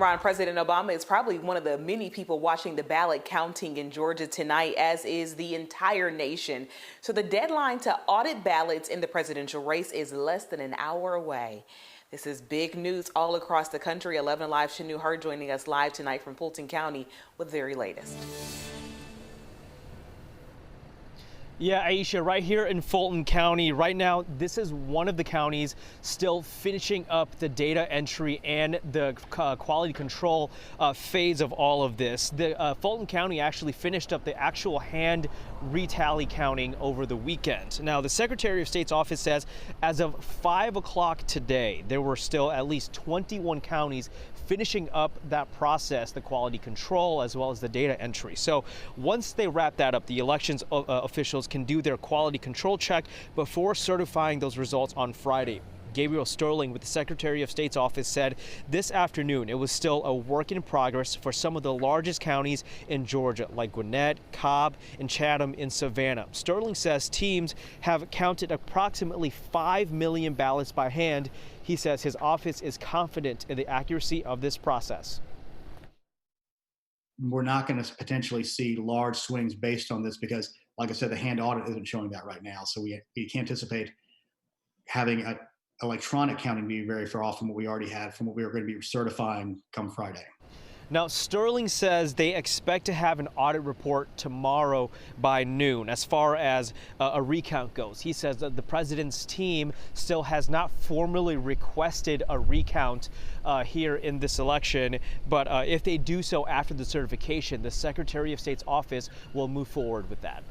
Ron, President Obama is probably one of the many people watching the ballot counting in Georgia tonight, as is the entire nation. So the deadline to audit ballots in the presidential race is less than an hour away. This is big news all across the country. 11 Alive Shanu Hurd joining us live tonight from Fulton County with the very latest. Yeah, Aisha, right here in Fulton County right now, this is one of the counties still finishing up the data entry and the quality control phase of all of this. The Fulton County actually finished up the actual hand retally counting over the weekend. Now, the Secretary of State's office says as of 5 o'clock today, there were still at least 21 counties finishing up that process, the quality control as well as the data entry. So once they wrap that up, the elections officials can do their quality control check before certifying those results on Friday. Gabriel Sterling with the Secretary of State's office said this afternoon it was still a work in progress for some of the largest counties in Georgia, like Gwinnett, Cobb, and Chatham in Savannah. Sterling says teams have counted approximately 5 million ballots by hand. He says his office is confident in the accuracy of this process. We're not going to potentially see large swings based on this because, like I said, the hand audit isn't showing that right now. So we can't anticipate having electronic counting be very far off from what we already had from what we were going to be certifying come Friday. Now, Sterling says they expect to have an audit report tomorrow by noon. As far as a recount goes, he says that the president's team still has not formally requested a recount here in this election. But if they do so after the certification, the Secretary of State's office will move forward with that.